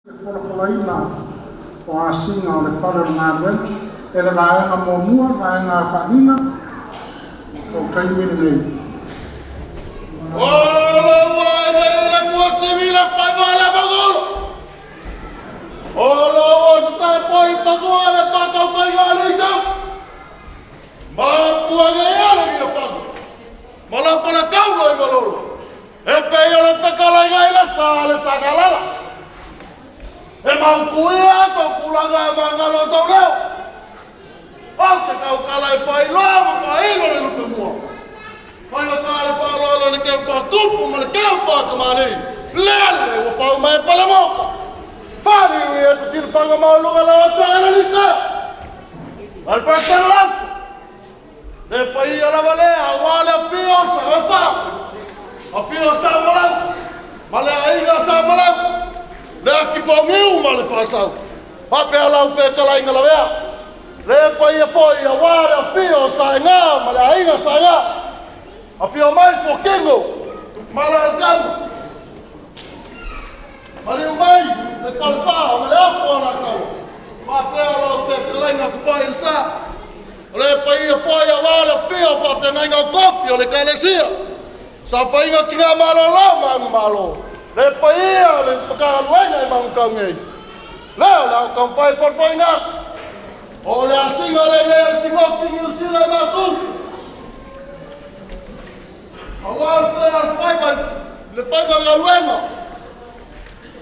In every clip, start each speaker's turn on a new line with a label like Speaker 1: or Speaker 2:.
Speaker 1: Folaina o asinga o le whare o ngā wen, e le rāenga mō mua, rāenga whanina, tō kaimini nei.
Speaker 2: Ola wai le kua simila whaimala magolo. Ola o sa stai poi pagua le pakau kai ngā leisau. Mapua ngai ala ni a whaku. Malawhana kaula i malolo. E pei o le whakalai ngai la sa le sakalala. E maukuia so kulanga e mangalo so leo. Au te kau kala e whai loa ma whaingo le lupe mua. Whai ma kale whaaloa le keu whakupu ma le keu whakamani. Lele wa whau mai palamoka. Whani ui e te sila whanga maulunga la watu ana ni sa. Al prastana lafu. Le pai ala valea a wale a fio sa e whau. A fio sa malau. Ma le ainga sa malau. Le aki pō ngiu ma le whaasau. Hape alau whekalai ngala wea. Le pai e fwoi a wāre a whio sa e ngā ma le ainga sa e ngā. A whio mai fo kengo ma le alkama. Ma le umai le palpaa ma le ako ana kau. Hape alau whekalai ngā kupai sa. Le pai e fwoi a wāre a whio whate ngainga kofi o le kalesia. Sa whainga ki ngā malo lau ma malo. Le paia le pakaluenga i Manukau ngei. Leo lau kam whai whai o le asinga le lea singoki ni usila i mātu. A wāra whai mai le pakaluenga.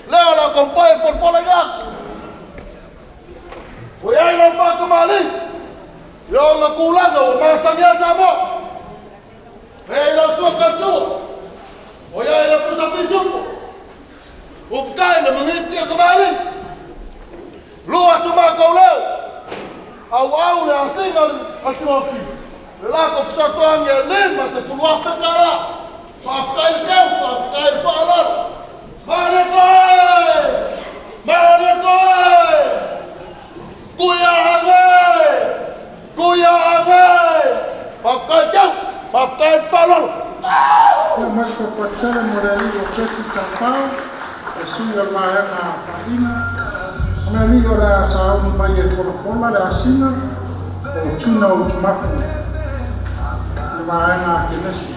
Speaker 2: Leo lau kam whai ngā. O iai lau whakamali. Yo ngā kūlanga o Māsamia Samoa. Hei lau sua katsua. O iai lau kusapisupo. Ufkai na mangiti a kamali. Lua sumakau leo. Au le asinga a singoki. Le lako fsatoangi a lima se puluafe kara. Whafkai keu, whafkai whaalaro. Mane koe! Mane koe! Kuia hangai! Kuia hangai! Whafkai keu, whafkai whaalaro.
Speaker 1: Ia masko patara moreli o keti tawhau. E sui o maenga whaina. Ona li o rea sa aunu mai e whorofona le asina o tuna o tumaku. Le maenga ke nesi.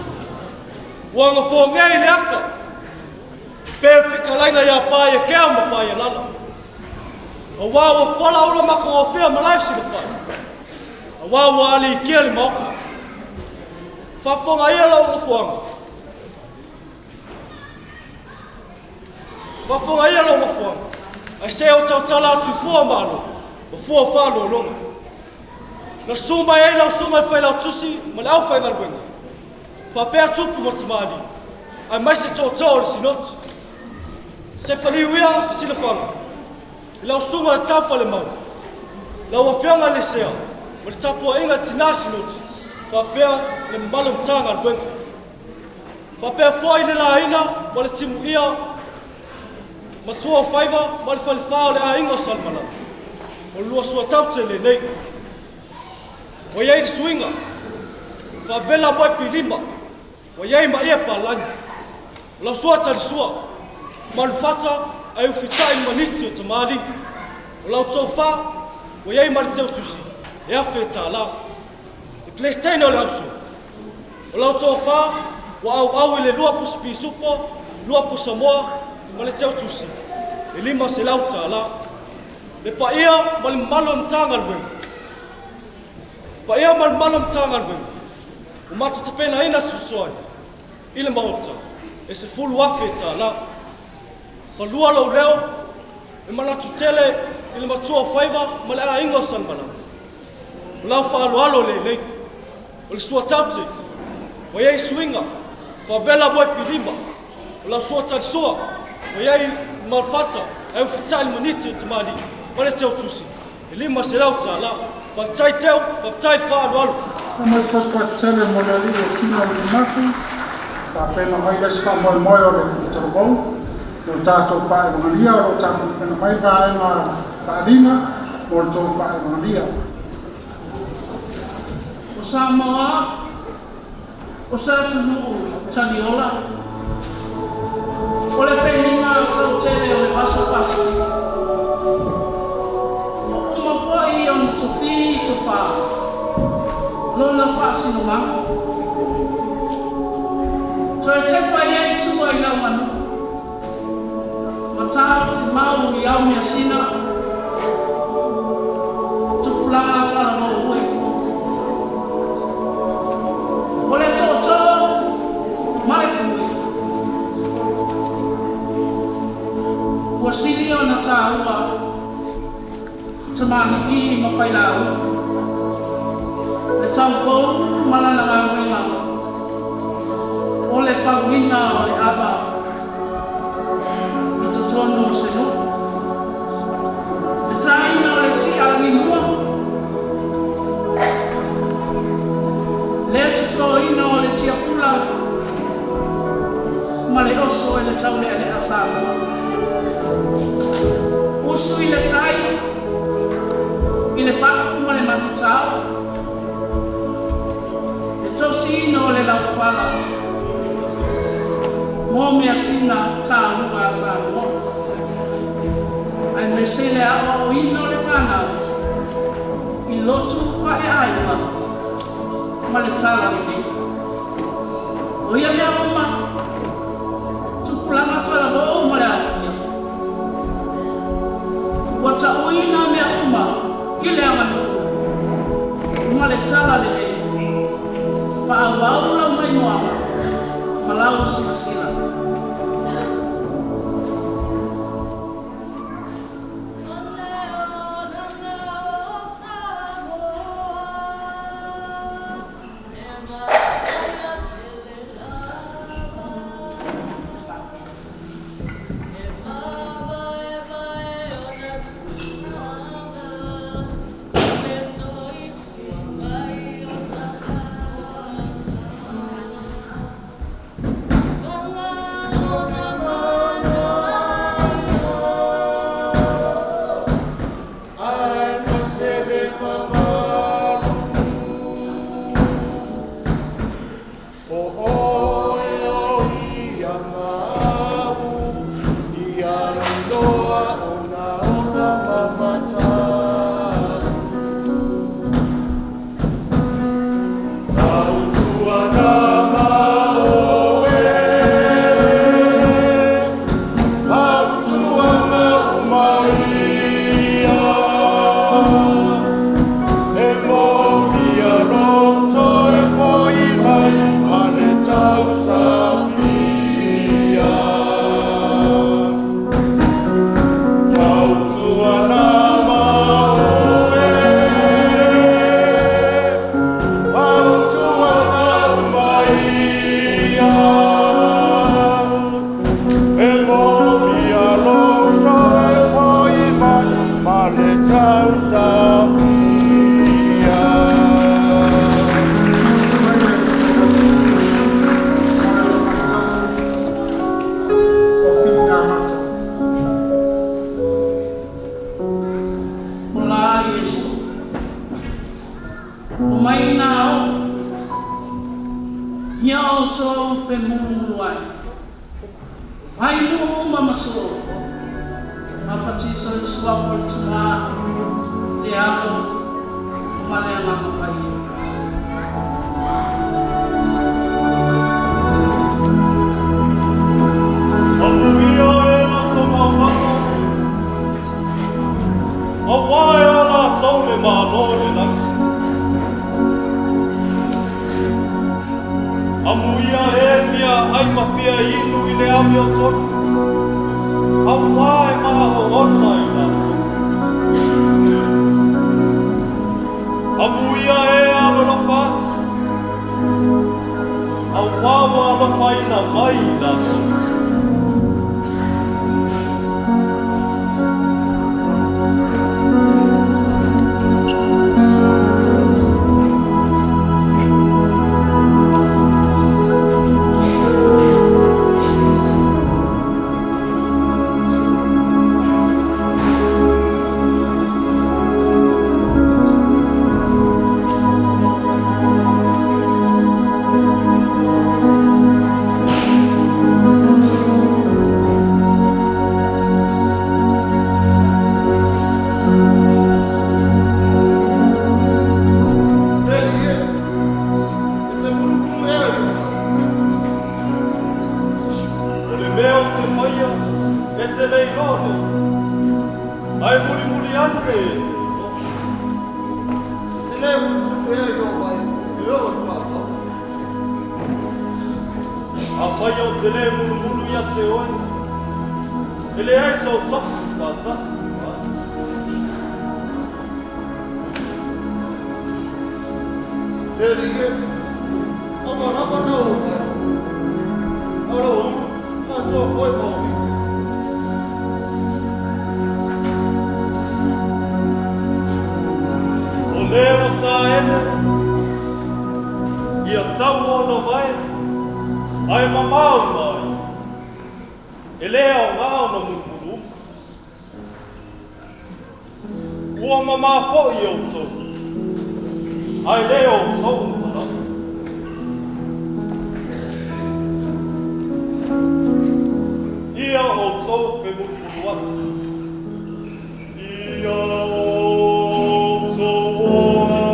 Speaker 3: Wanga whongei le aka. Perfika laina ia pai e kea ma pai e lana. A wawa whala ura maka o whia ma laifsi le whai. A wawa ali i kia li mauka. Whawhonga ia lau na whanga. Whawhonga ia lau na whanga. Ai se o tautala atu fua malo, ma fua whalo longa. Na suma e lau suma e whai lau tusi, ma le au whai ngal wenga. Whapea tupu ma tamari. Ai mai se tōtō le sinoti. Se whali uia se sila whanga. I lau sunga le tau whale mau. Lau a whianga le sea, ma le tapua inga tina sinoti. Whapea le malam tanga le wenga. Whapea whai le la ina, ma le timu ia, ma tua whaiva, ma le whalifao le a inga salmana. O lua sua taute le nei. O iei le suinga. Whabela moi pi lima. O iei ma ia pa langi. O lau sua tali sua. Ma le fata ai ufitai maniti o tamari. O lau tau wha. O iei ma le teo tusi. E awhi ta la. E pleistene o le ausu. O lau tau wha. O au i le lua pusi pi supo. Lua pusi Samoa. Ma le teo tusi. E lima se lau ta la. Le pa ia ma le malo mtanga le wenga. Pa ia ma le malo mtanga le wenga. O matu te pena ina susoi. Ile maota. E se fulu afe ta la. Whalua lau leo. E manatu tele. Ile matua whaiva. Ma le a ingo sanmana. O lau whaalo le lei. O le sua taute. O iei suinga. Whabela moi pi lima. O lau sua tali sua. O iei malfata. E uwhitali maniti o tamari. Ma le teo tusi. E lima se lau ta la. Whaftai teo. Whaftai whaalo alu.
Speaker 1: Mas patara moreli o tuna o tumaku. Ta pena mai lesi wha moi o le kutarobou. No tātou whae mangalia o tātou pena mai vaenga whaarina. O le tō whae mangalia.
Speaker 4: O Samoa, o Samoa Taniola, o le peninga tau tele o le paso paso. lona Faasamoa. So e te pai e tua I lau manu. Matau te mau I au mea sina. Tupulanga Autalavou ue. Ole toto mai fui. Ua sili o na tāua. Tamani I mawhailau. Le tau pou malana ngā wenga. O le pawina o le aba. I to tono o se no. Le taina o le ti alangi mua. Le te toina o le ti apula. Ma le oso e le tau le asama. Usu I le taina. I le paku ma le matatau. E tosi ino le lau whala. Mo mea sina tāua Samoa. Ai me se le awa o ino le whanau. I lotu whae aiwa. Ma le tala ni. O ia mea uma. Tupulanga Autalavou ma le awhia. Wata uina mea uma. I le Aganuu. Ma le tala le le. Whaawaula mai moama. Malau sila.
Speaker 3: Ai muri anu pe.
Speaker 2: Tine e yo vai. Yo fa.
Speaker 3: A fai o tele mulu ia te oi. Ele ai so tsok ka tsas.
Speaker 2: Derige. Ama na o vai. Ora o. A to foi bom.
Speaker 3: Leo taele ia tau no vai ai mamau mai eleo ngao no mulu ua mama fo ia so ai leo so no ia o so fe mulu ia
Speaker 5: Oh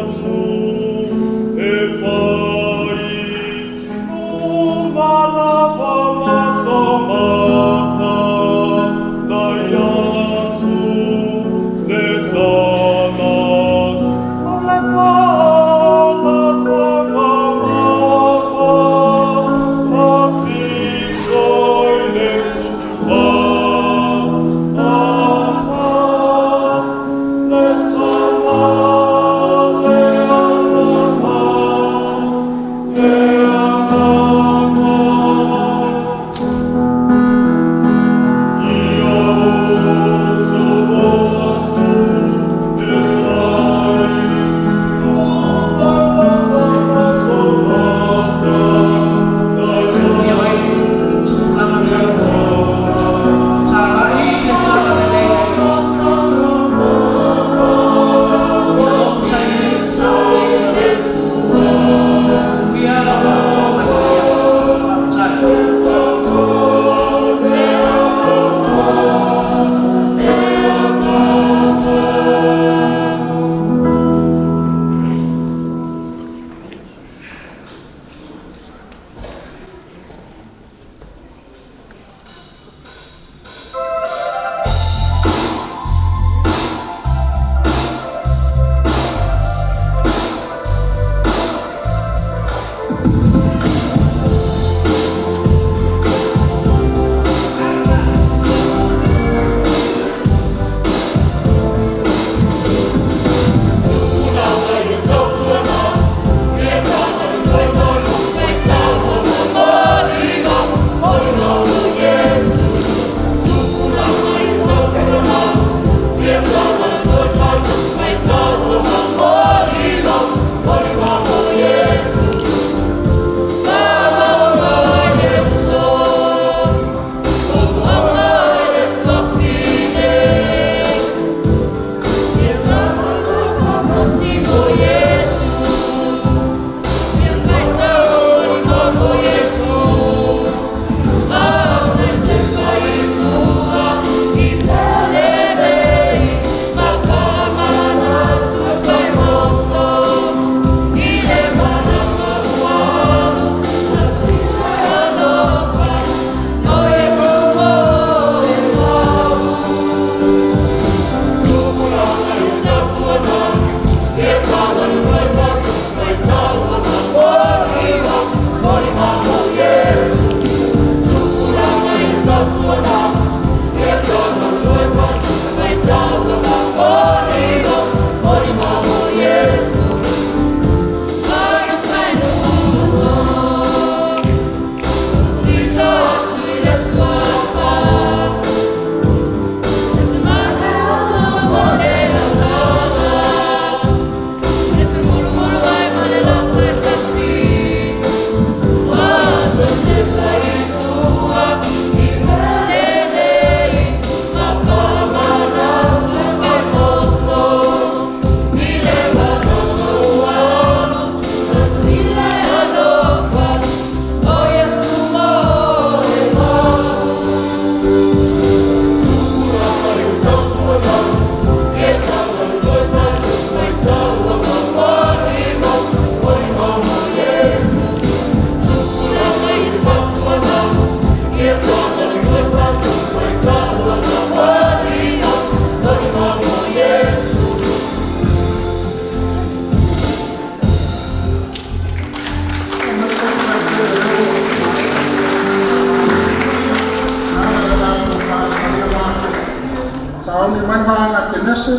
Speaker 1: Saoni Manukau Tenese,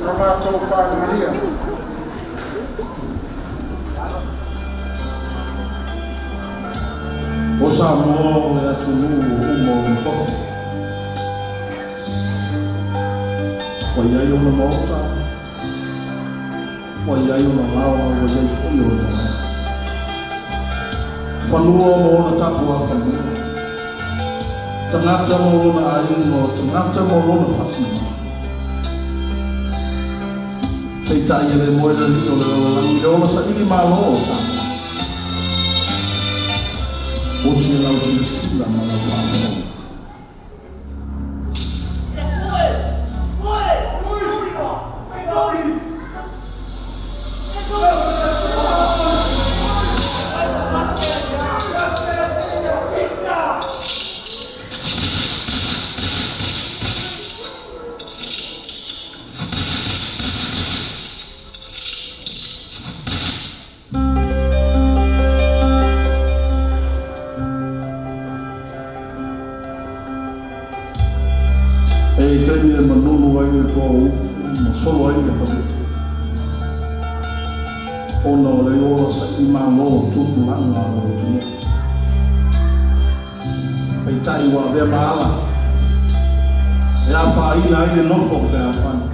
Speaker 1: Manukau Whaamalia.
Speaker 2: O Samoa o le atunu o tofu. O iai o na mauta. O iai o na lawa o iai fui o na. Whanua mo na tapu a whanua. Tangata mo na aino, tangata mo na whasina. Pei tai ele moe le ni o le langi le ola sa ili malo o Samoa. O se lau se sila ma lau whaamau. E tēni e manunu ai le toa ufu, ma solo ai le whamutu. Ona o le ola sa i mālo tupu langa o tunu. Pei tai wa vea maala. E a whaina ai le nofo whea whana.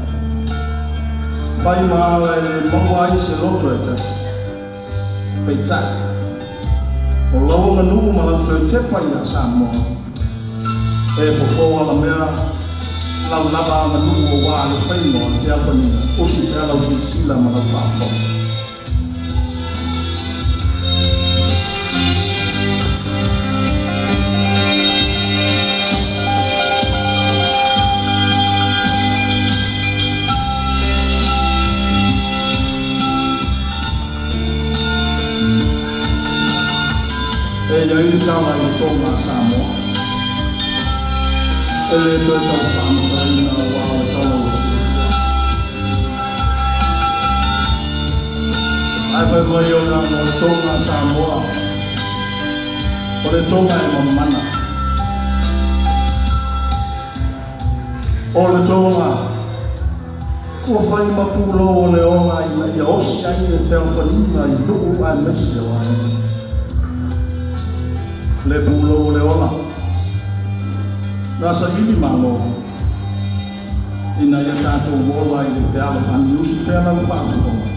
Speaker 2: Whai maala e le maua ai se loto e tasi. Pei tai. O launga nuku ma lauto e te pai a Samoa. E pofoa la mea lau lava ma nuku o wā le whaino a whia whanina. O si pēr lau si sila ma lau whāwhau. E iai ni tawa i tōna Samoa. E le toi tau whaamataina wā o tawa o Sirua. Ai whai mai o ngā mo tōna Samoa. O le tōna e mamana. O le tōna. Kua whai mapulo o le onga i osi ai e whewhanina i nuku ai mesi o ai. Le pulo o le ona. Nasa hili malo. Ina ia tātou wola i le whiala whani usi pēna u whāwhonga.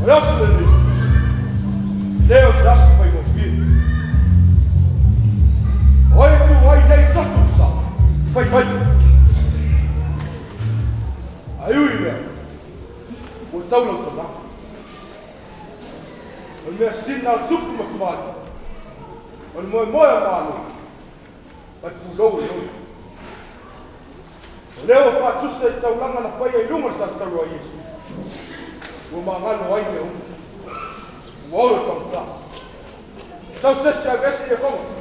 Speaker 5: Olha se ele. Deus já se foi confiar. Olha tu vai nem tanto só. Foi bem. Ayuda, o tau não está lá. O meu sina o tudo muito mal. O meu moia malo, vai pulou o nome. O leo faz tudo isso tau lá na feia e número está tau aí. O mangalo aí meu, o olho tão tá. Só se se avesse de como.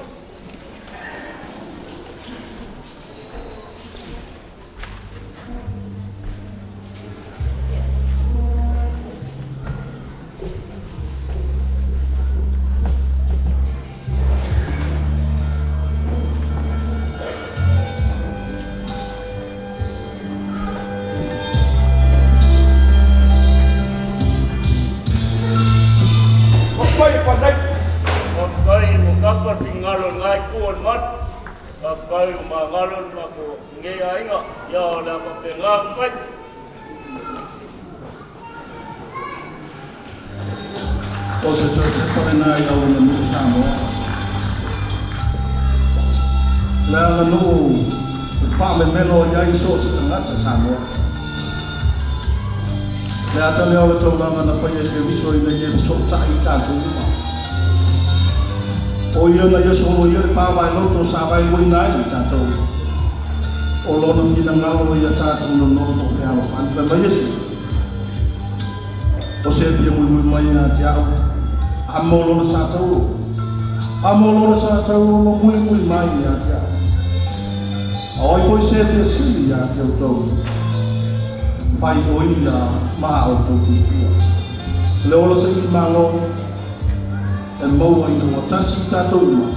Speaker 2: O se tō te parenai au na nuku Samoa. Le Aganuu Faasamoa iai so se tangata Samoa. Le atale o le taulanga na whaia ke miso i na ie so tai tātou uma. O ia na ia solo ia le pāwai loto sa vai moina i tātou. O lona whina ngalo ia tātou na nofo whiala whani. Le mai esi. O se pia mui mai na te au. Amolo sa tau. Amolo sa tau no muli mai ya te. Ai foi se te sili ya te tau. Fai oina ma auto tu. Le ola se ki malo.
Speaker 1: e maua ina ua tasi tātou ima,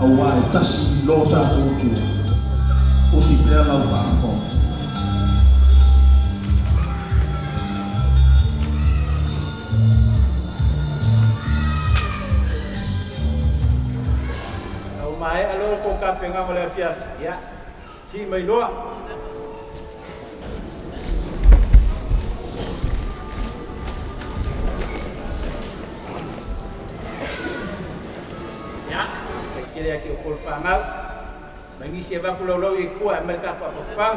Speaker 1: au wā e tasi lo tātou tua, o si pēr lau whaafo.
Speaker 6: Au mai alo ko ka penga mo le fia ya si mai loa ya kira ki ko fa ngau mangi se ba kulo lo i ku Amerika pa pa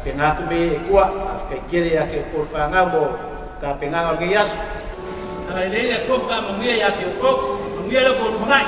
Speaker 6: penga tu be kuat ke kiri ya ke por fanga mo ka penga ngal ge yas ai le le ko fa mo ngia ya ke ko ngia le ko ngai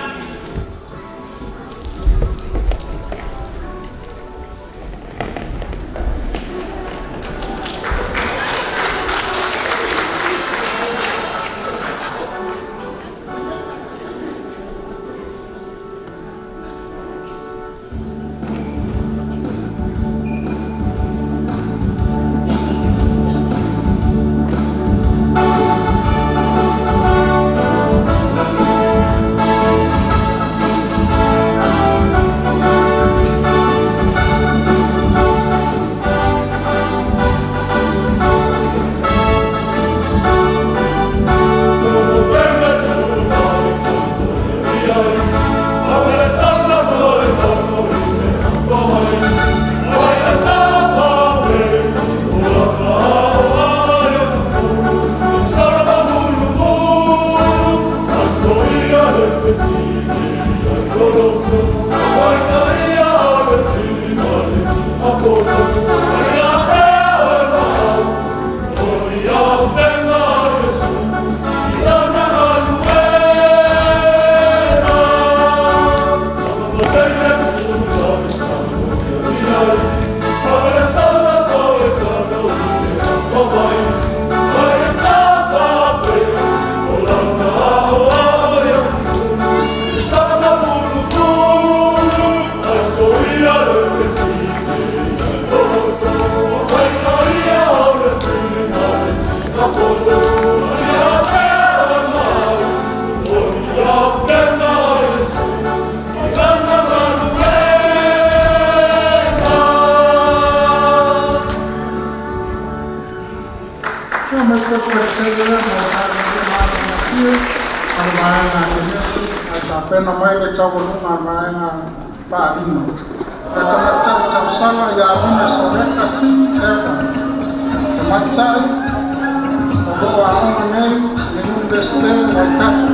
Speaker 1: pena mai le tau lunga mai na whaarino. E tamatari tausala ia une soreka si ewa. E matai, o roa aunga nei, ne unveste o tato.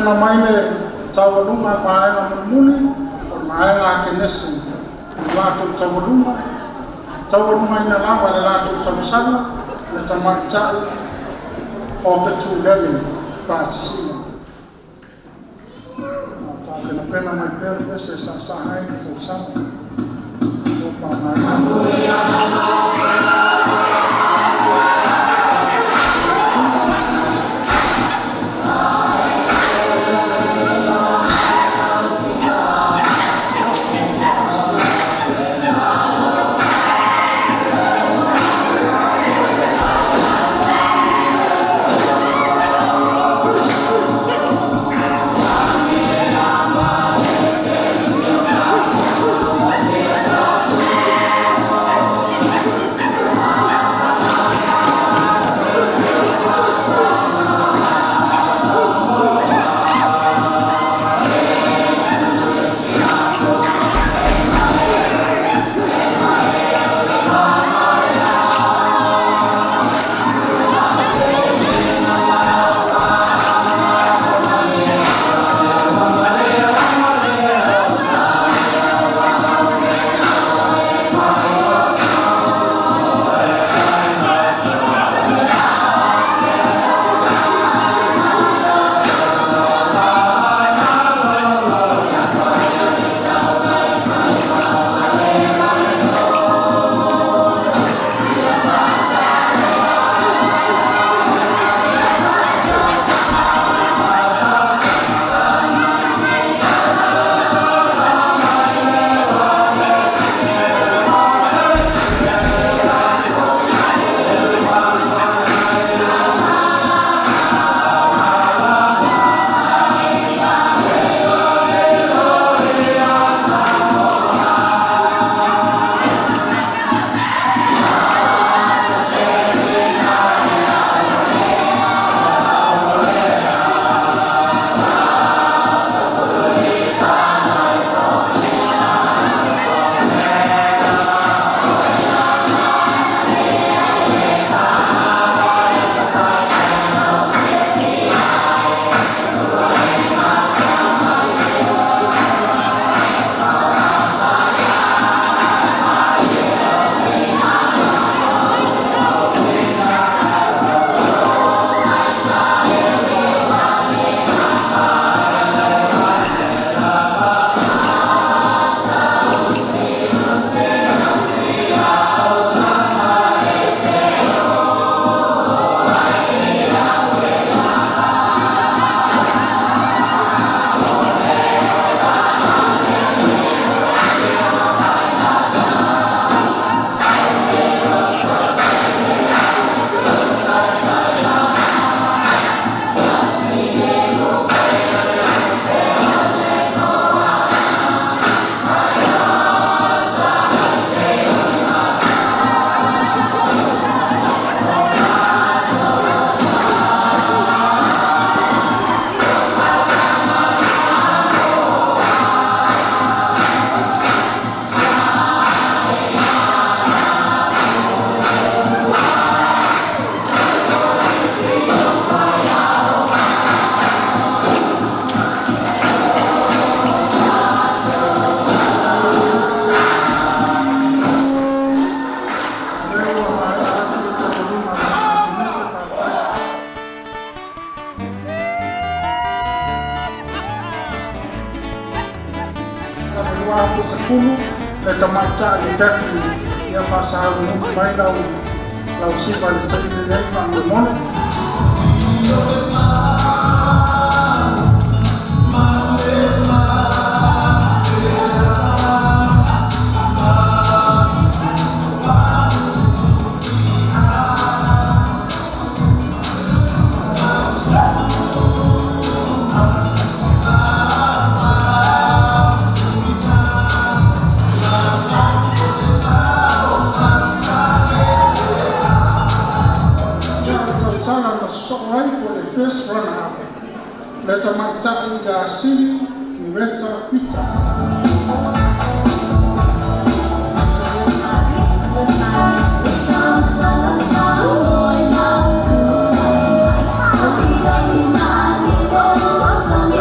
Speaker 1: pena maine taualunga maenga muli o maenga kenesi lato taualunga ina lawa le lato tausala le tamaitai o fetulele Faasamoa. Pena pena mai perde se sa hai tausala o wafu sekulu le tamaita le defu ia Faasamoa mai lau siva le tani le fa le mono first runner-up. Let a matai ya asili ni Reta Peter.
Speaker 7: Samoa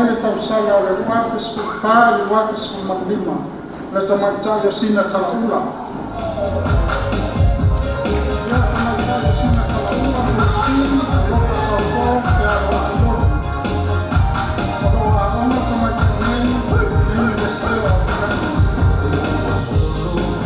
Speaker 1: Tauvaga Tausala o le luafe skul wha le luafe skul manulima le tamaitai o sina talaula. Ia tamaitai o sina talaula le sini a loka saupo ke a roa loro. O roa a ona tamaitai nei le stela o kani.
Speaker 7: Tauvaga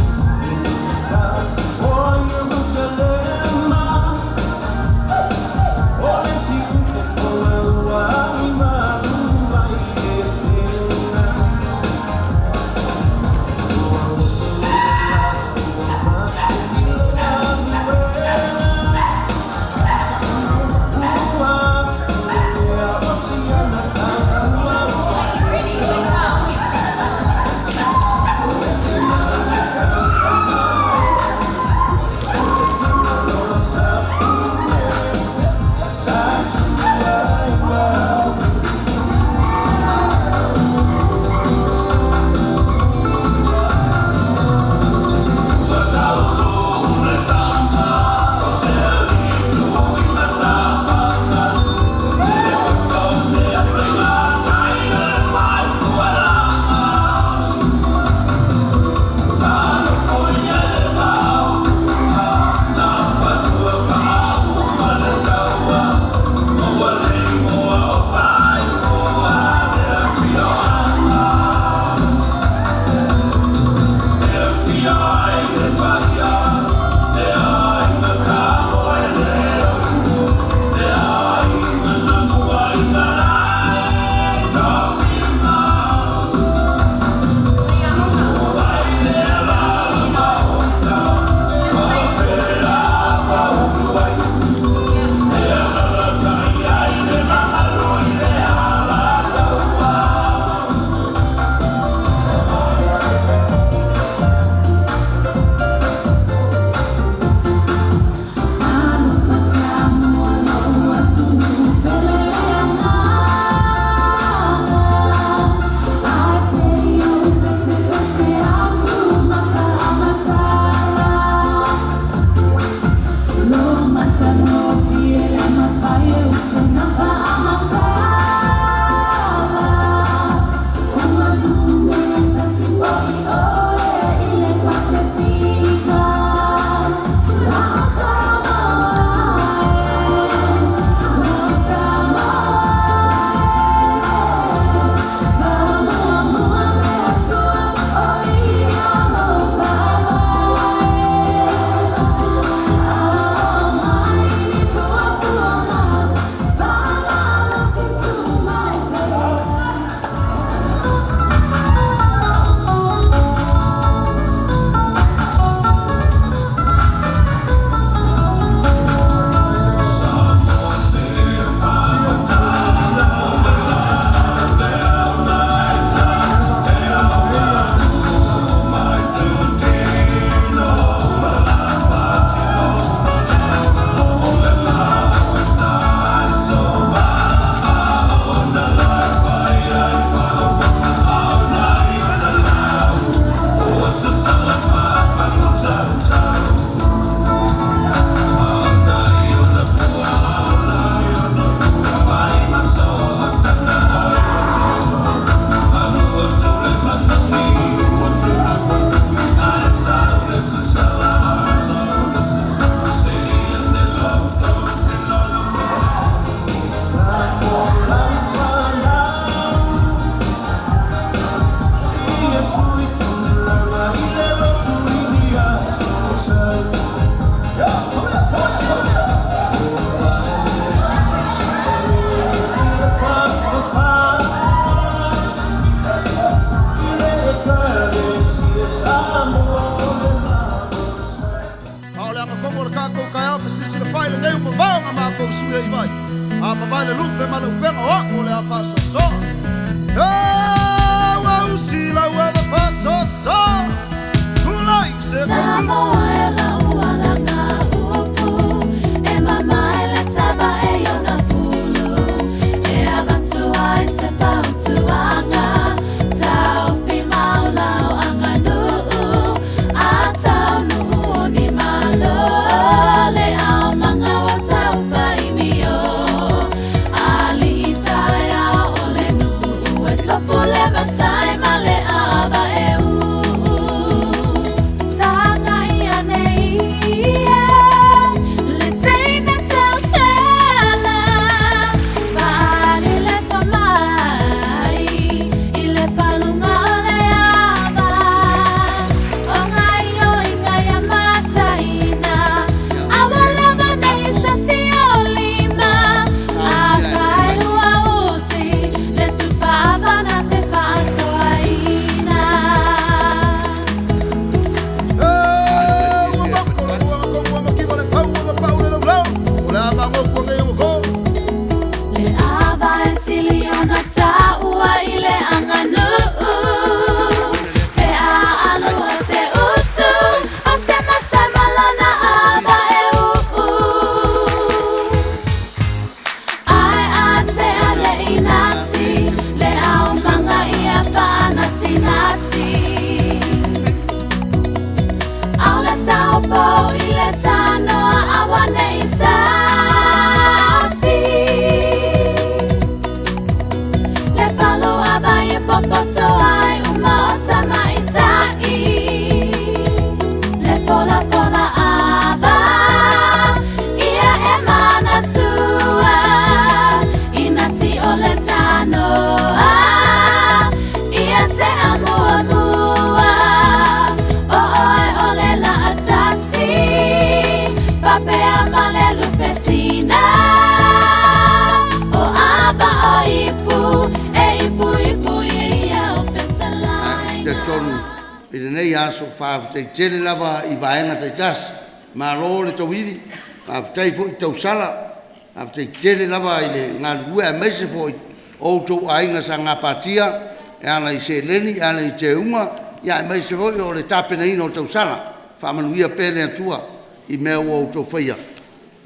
Speaker 7: Nei aso whaafutei tele lava I vaenga te tas. Ma lo le tawivi, whaafutei fo I tausala. Whaafutei tele lava I le ngā lua e meise fo I outou ainga sa ngā patia. E ana I se leni, e ana I te unga. Ia e meise fo I o le tapena ino o tausala. Whaamanuia pere atua I mea o outou whaia.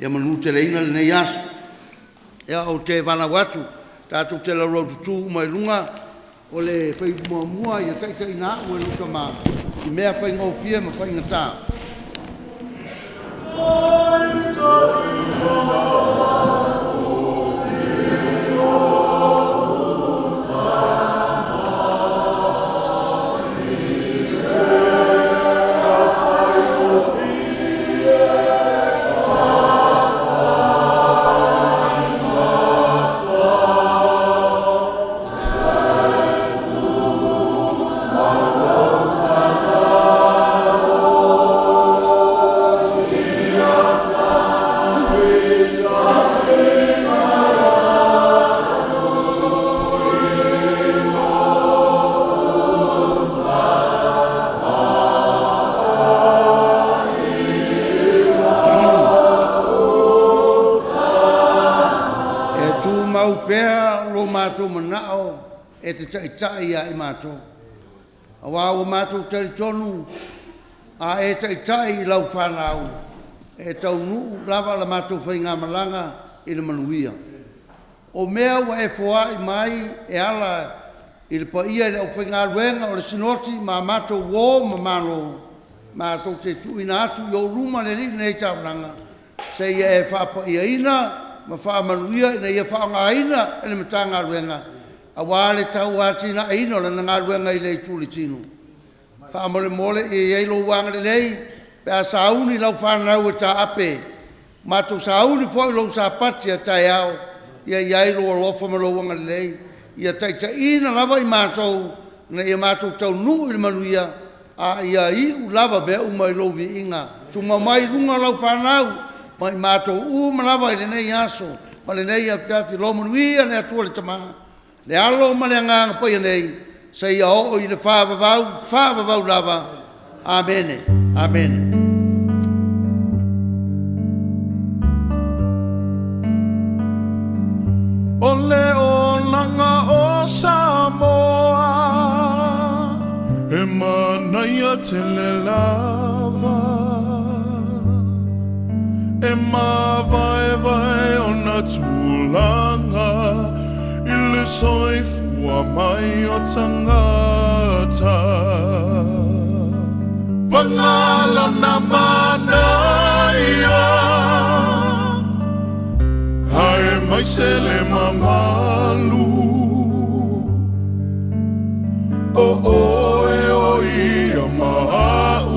Speaker 7: Ia manu te leina le nei aso. Ia o te wana watu. Tātou te la rau tutu mai lunga. O le whai mua ia taita I nā ue luka mā. I mea whai ngau fia ma whai ngatā. E te taitai ia I mātou. A wā o mātou tari tonu, a e taitai I lau whanau. E tau nuu lava la mātou whai ngā malanga I le manuia. O mea wa e whoa I mai e ala I le paia I le au whai ngā ruenga o le sinoti ma mātou wō ma mano. Mātou te tui nā atu I o ruma le li nei tau nanga. Se ia e whapa ia ina, ma wha manuia ina ia wha ngā ina e le mata ngā ruenga. A wale tau ati na ino la ngā ruenga I lei tūli tino. Wha mole mole e eilo wanga le lei, pe a sauni lau whanau e ta ape. Mātou sauni fo I lau sa pati a tai au, ia eilo a lofa ma lau wanga le lei. Ia taita ina lava I mātou, na ia mātou tau nuu I le manuia, a ia I lava bea uma I lau vi inga. Tuma mai runga lau whanau, ma I mātou ma lava I le nei aso, ma le nei a piafi lo manuia le atua le tamaha. Le alo ma le nganga pai nei, sa ia o I le whaavavau lava. Amene, amene.
Speaker 2: O leo nanga o Samoa, e manaia tele lava, e mavae o na tūlanga, I soifua mai o tangata. Mangala na manaia, hae mai sele mamalu. O e o ia mau,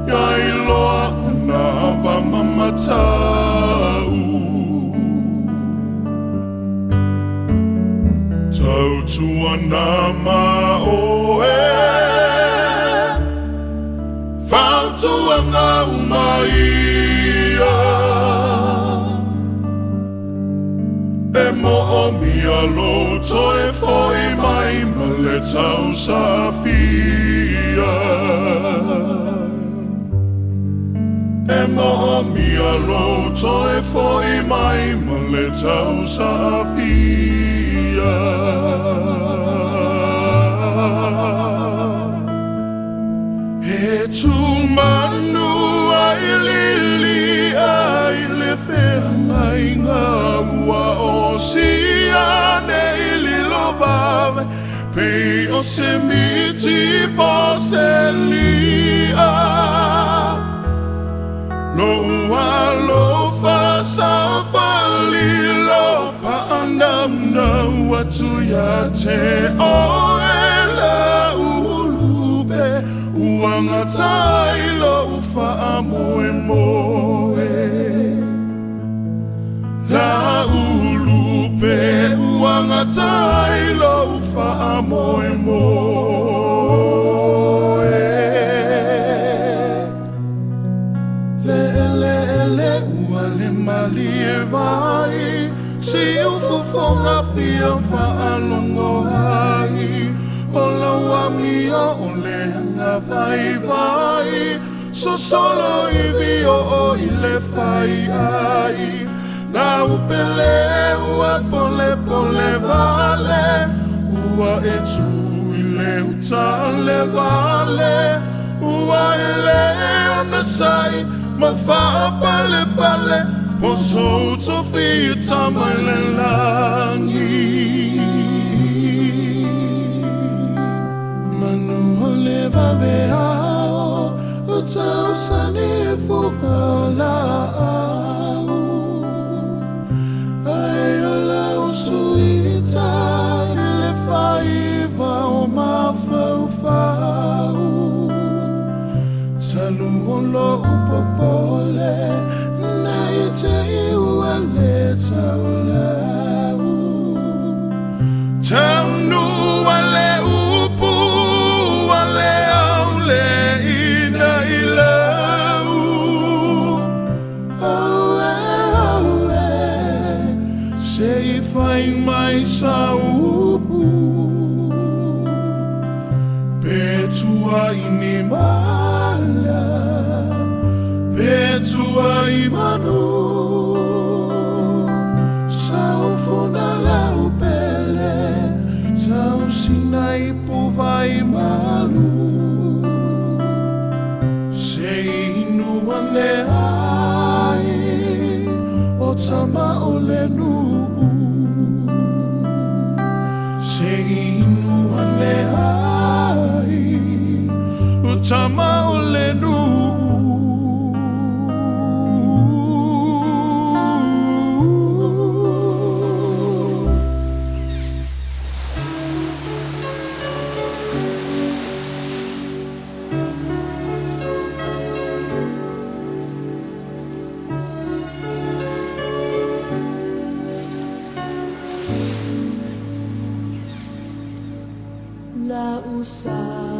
Speaker 2: ia iloa na vamamatau. Tautua nama o e, whautua ngā umaia. E mo o mia loto e foi mai ma le tau safia. E mo o mia loto e foi mai ma le tau safia. E tu manu ai lili ai le whenga I ngā ua o siane I li lovave Pei o se miti po se lia Loa lofa sa fali lofa andamna watu ya te o e la ulube Uanga tai lofa amoe moe La ulube uanga tai lofa amoe moe Le mali e vai si o fofonga fia whaalongo hai o laua mia o le hanga vai so solo i vio o i le whai ai na upele ua pole vale ua e tu i le uta le vale ua e le ona sai ma wha pale po so to fi tama le langi manu o le vave ao o tau sani e fuka la au ai o la usuita ni le whaiva o mawhau talu o lo upopole na i te iua le tau lau tau nua le upu a le au le ina i lau aue se i whai mai sa upu petua i ni mala petua i manu sau fona lau pele tau sinai povai malu se inua ne ai o tama o le nu se inua ne ai o tama o le nu
Speaker 8: La usa